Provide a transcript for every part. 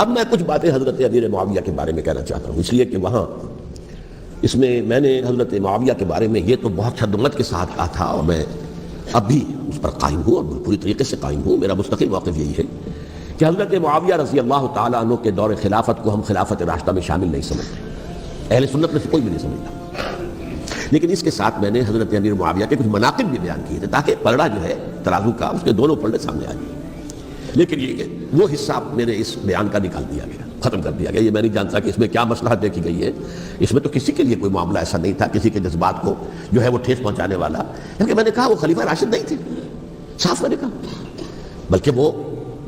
اب میں کچھ باتیں حضرت امیر معاویہ کے بارے میں کہنا چاہتا ہوں، اس لیے کہ وہاں اس میں نے حضرت معاویہ کے بارے میں یہ تو بہت شدت کے ساتھ کہا تھا، اور میں اب بھی اس پر قائم ہوں اور پوری طریقے سے قائم ہوں۔ میرا مستقل موقف یہی ہے کہ حضرت معاویہ رضی اللہ تعالیٰ عنہ کے دور خلافت کو ہم خلافت راشدہ میں شامل نہیں سمجھتے، اہل سنت میں سے کوئی بھی نہیں سمجھتا، لیکن اس کے ساتھ میں نے حضرت امیر معاویہ کے کچھ مناقب بھی بیان کیے تھے تاکہ پلڑا جو ہے ترازو کا اس کے دونوں پلڑے سامنے آ جائیں۔ لیکن یہ کہ وہ حصہ میرے اس بیان کا نکال دیا گیا، ختم کر دیا گیا۔ یہ میں نہیں جانتا کہ اس میں کیا مصلحت دیکھی گئی ہے، اس میں تو کسی کے لیے کوئی معاملہ ایسا نہیں تھا کسی کے جذبات کو جو ہے وہ ٹھیس پہنچانے والا، کیونکہ میں نے کہا وہ خلیفہ راشد نہیں تھے، صاف میں نے کہا، بلکہ وہ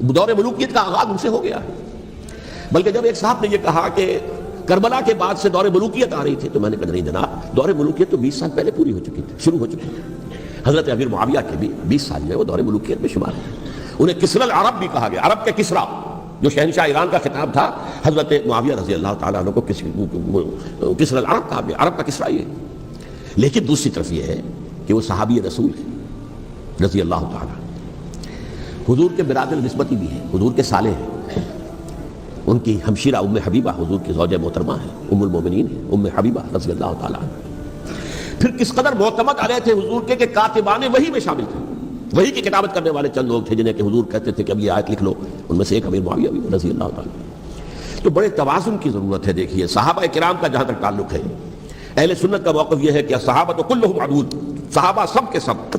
دور ملوکیت کا آغاز ان سے ہو گیا ہے۔ بلکہ جب ایک صاحب نے یہ کہا کہ کربلا کے بعد سے دور ملوکیت آ رہی تھی، تو میں نے کہا نہیں جناب، دور ملوکیت تو 20 سال پہلے پوری ہو چکی تھی، شروع ہو چکی تھی۔ حضرت امیر معاویہ کے بھی 20 سال جو ہے وہ دور ملوکیت میں شمار ہے۔ انہیں کسرا العرب بھی کہا گیا، عرب کے کسرا جو شہنشاہ ایران کا خطاب تھا، حضرت معاویہ رضی اللہ تعالیٰ عنہ کو کسرا العرب کہا گیا، عرب کا کسرا یہ۔ لیکن دوسری طرف یہ ہے کہ وہ صحابی رسول ہے رضی اللہ تعالیٰ، حضور کے برادر نسبتی بھی ہیں، حضور کے سالے ہیں، ان کی ہمشیرہ ام حبیبہ حضور کی زوجہ محترمہ ہیں، ام المومنین ہیں ام حبیبہ رضی اللہ تعالیٰ عنہ۔ پھر کس قدر معتمد علیہ تھے حضور کے کہ کاتبان وحی میں شامل تھے، وحی کی کتابت کرنے والے چند لوگ تھے جنہیں کہ حضور کہتے تھے کہ اب یہ آیت لکھ لو، ان میں سے ایک امیر معاویہ بھی رضی اللہ تعالیٰ۔ تو بڑے توازن کی ضرورت ہے۔ دیکھیے صحابہ کرام کا جہاں تک تعلق ہے، اہل سنت کا موقف یہ ہے کہ صحابہ تو کلہم عدول، صحابہ سب کے سب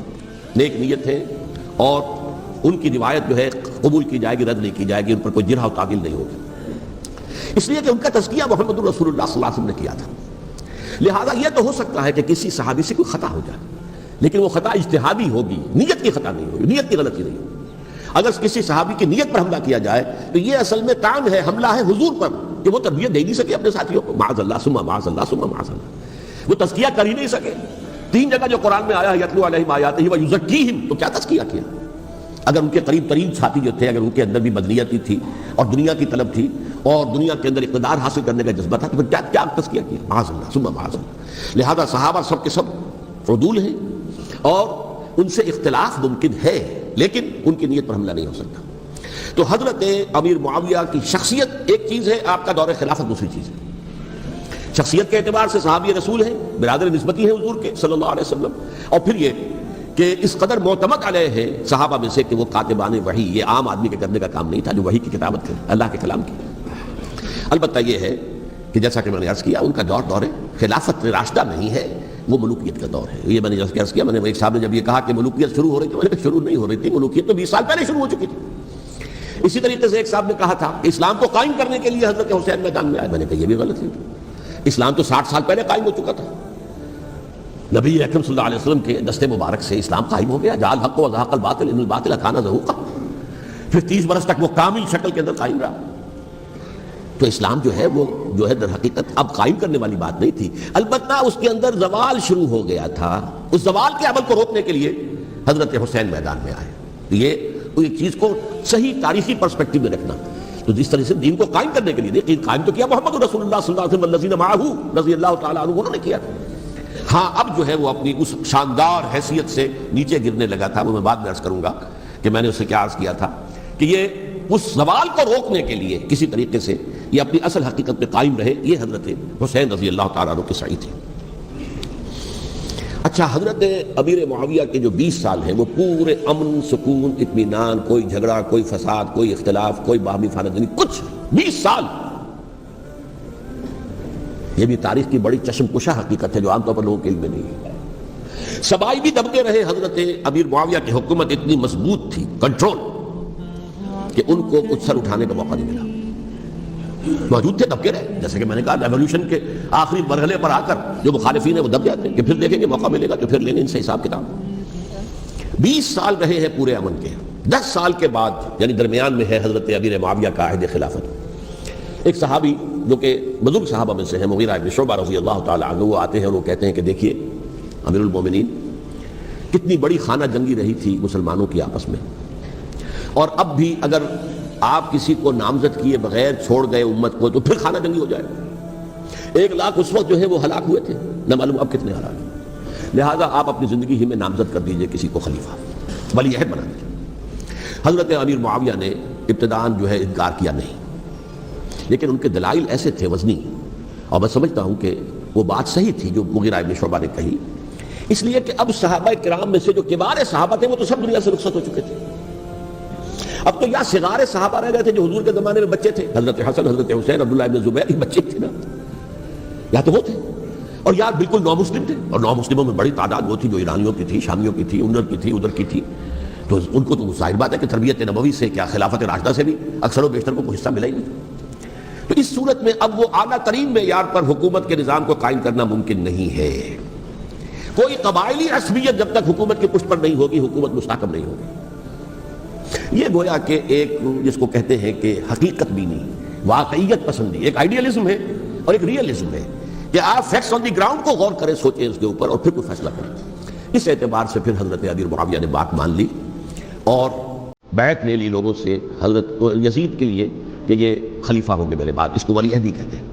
نیک نیت ہیں، اور ان کی روایت جو ہے قبول کی جائے گی، رد نہیں کی جائے گی، ان پر کوئی جرح و تعدیل نہیں ہوگی، اس لیے کہ ان کا تزکیہ محمد رسول اللہ صلی اللہ علیہ وسلم نے کیا تھا۔ لہذا یہ تو ہو سکتا ہے کہ کسی صحابی سے کوئی خطا ہو جائے، لیکن وہ خطا اجتہادی ہوگی، نیت کی خطا نہیں ہوگی، نیت کی غلطی نہیں ہوگی۔ اگر کسی صحابی کی نیت پر حملہ کیا جائے تو یہ اصل میں طعن ہے، حملہ ہے حضور پر کہ وہ تربیت دے نہیں سکے اپنے ساتھیوں کو، معاذ اللہ ثم معاذ اللہ ثم معاذ اللہ، وہ تزکیہ کر ہی نہیں سکے۔ 3 جگہ جو قرآن میں آیا ہے یتلو علیہم آیاتہ ویزکیہم، تو کیا تزکیہ کیا؟ اگر ان کے قریب ترین ساتھی جو تھے، اگر ان کے اندر بھی بدنیت تھی اور دنیا کی طلب تھی اور دنیا کے اندر اقتدار حاصل کرنے کا جذبہ تھا، تو پھر کیا تزکیہ کیا؟ معاذ اللہ ثم معاذ اللہ۔ لہذا صحابہ سب کے سب عدول ہیں اور ان سے اختلاف ممکن ہے، لیکن ان کی نیت پر حملہ نہیں ہو سکتا۔ تو حضرت امیر معاویہ کی شخصیت ایک چیز ہے، آپ کا دور خلافت دوسری چیز ہے۔ شخصیت کے اعتبار سے صحابی رسول ہیں، برادر نسبتی ہیں حضور کے صلی اللہ علیہ وسلم، اور پھر یہ کہ اس قدر معتمد علیہ ہے صحابہ میں سے کہ وہ کاتبان وحی، یہ عام آدمی کے کرنے کا کام نہیں تھا جو وحی کی کتابت کرے، اللہ کے کلام کی۔ البتہ یہ ہے کہ جیسا کہ میں نے عرض کیا، ان کا دور خلافت راشدہ نہیں ہے، وہ ملوکیت کا دور ہے۔ یہ میں نے جیسے عرض کیا، میں نے ایک صاحب نے جب یہ کہا کہ ملوکیت شروع ہو رہی تھی، میں نے کہا شروع نہیں ہو رہی تھی، ملوکیت تو 20 سال پہلے شروع ہو چکی تھی۔ اسی طریقے سے ایک صاحب نے کہا تھا کہ اسلام کو قائم کرنے کے لیے حضرت حسین میدان میں آئے، میں نے کہا یہ بھی غلط ہے، اسلام تو 60 سال پہلے قائم ہو چکا تھا، نبی اکرم صلی اللہ علیہ وسلم کے دست مبارک سے اسلام قائم ہو گیا، جعل الحق وزهق الباطل ان الباطل کان زهوقا، پھر 30 برس تک وہ کامل شکل کے اندر قائم رہا۔ تو اسلام جو ہے در حقیقت اب قائم کرنے والی بات نہیں تھی، البتہ اس کے اندر زوال شروع ہو گیا تھا، اس زوال کے عمل کو روکنے کے لیے حضرت حسین میدان میں آئے۔ یہ چیز کو صحیح تاریخی پرسپیکٹو میں رکھنا، تو جس طرح سے دین کو قائم کرنے کے لیے دین قائم تو کیا محمد رسول اللہ صلی اللہ علیہ وسلم والذین معہ رضی اللہ تعالیٰ عنہ، انہوں نے کیا تھا۔ ہاں اب جو ہے وہ اپنی اس شاندار حیثیت سے نیچے گرنے لگا تھا، وہ میں بعد میں عرض کروں گا کہ میں نے اسے کیا عرض کیا تھا کہ یہ اس زوال کو روکنے کے لیے کسی طریقے سے یہ اپنی اصل حقیقت پہ قائم رہے، یہ حضرت حسین رضی اللہ تعالیٰ عنہ کے سعی تھے۔ اچھا، حضرت امیر معاویہ کے جو 20 سال ہیں وہ پورے امن، سکون، اطمینان، کوئی جھگڑا، کوئی فساد، کوئی اختلاف، کوئی باہمی خانہ، کچھ 20 سال، یہ بھی تاریخ کی بڑی چشم کشا حقیقت ہے جو عام طور پر لوگوں کے علم میں نہیں ہے۔ سبائی بھی دبتے رہے، حضرت امیر معاویہ کی حکومت اتنی مضبوط تھی، کنٹرول، کہ ان کو کچھ سر اٹھانے کا موقع نہیں ملا، موجود تھے، دبکے رہے۔ جیسے کہ میں نے کہا ریولوشن کے آخری مرحلے پر آ کر جو مخالفین ہیں وہ دب جاتے ہیں کہ پھر دیکھیں گے موقع ملے گا تو پھر لیں گے ان سے حساب کتاب۔ 20 سال رہے ہیں پورے امن کے، 10 سال کے بعد یعنی درمیان میں ہے حضرت امیر معاویہ کا عہد خلافت۔ ایک صحابی جو کہ بزرگ صحابہ میں سے ہیں، مغیرہ بن شعبہ رضی اللہ تعالیٰ عنہ، وہ آتے ہیں اور وہ کہتے ہیں کہ دیکھیے امیر المومنین، کتنی بڑی خانہ جنگی رہی تھی مسلمانوں کی آپس میں، اور اب بھی اگر آپ کسی کو نامزد کیے بغیر چھوڑ گئے امت کو تو پھر خانہ جنگی ہو جائے۔ 1 لاکھ اس وقت جو ہے وہ ہلاک ہوئے تھے، نہ معلوم اب کتنے ہلاک۔ لہذا آپ اپنی زندگی ہی میں نامزد کر دیجئے کسی کو خلیفہ، ولی عہد بنا دیجئے۔ حضرت امیر معاویہ نے ابتداءً جو ہے انکار کیا نہیں، لیکن ان کے دلائل ایسے تھے وزنی، اور میں سمجھتا ہوں کہ وہ بات صحیح تھی جو مغیرہ ابن شعبہ نے کہی، اس لیے کہ اب صحابہ کرام میں سے جو کبار صحابہ تھے وہ تو سب دنیا سے رخصت ہو چکے تھے. اب تو یا صغار صحابہ رہ گئے تھے جو حضور کے زمانے میں بچے تھے، حضرت حسن، حضرت حسین، عبداللہ ابن زبیر، یہ بچے تھے نا، یا تو وہ تھے، اور یا بالکل نو مسلم تھے، اور نو مسلموں میں بڑی تعداد وہ تھی جو ایرانیوں کی تھی، شامیوں کی تھی، ادھر کی تھی. تو ان کو تو ظاہر بات ہے کہ تربیت نبوی سے کیا خلافت راشدہ سے بھی اکثر و بیشتر کو کوئی حصہ ملا ہی نہیں. تو اس صورت میں اب وہ اعلیٰ ترین معیار پر حکومت کے نظام کو قائم کرنا ممکن نہیں ہے. کوئی قبائلی عصبیت جب تک حکومت کی پشت پر نہیں ہوگی، حکومت مستحکم نہیں ہوگی. یہ گویا کہ ایک جس کو کہتے ہیں کہ حقیقت بینی، واقعیت پسندی، ایک آئیڈیالزم ہے اور ایک ریئلزم ہے کہ آپ فیکٹس آن دی گراؤنڈ کو غور کریں، سوچیں اس کے اوپر اور پھر کوئی فیصلہ کریں. اس اعتبار سے پھر حضرت امیر معاویہ نے بات مان لی اور بیعت لے لی لوگوں سے حضرت یزید کے لیے کہ یہ خلیفہ ہوں گے میرے بعد. اس کو ولی عہدی کہتے ہیں.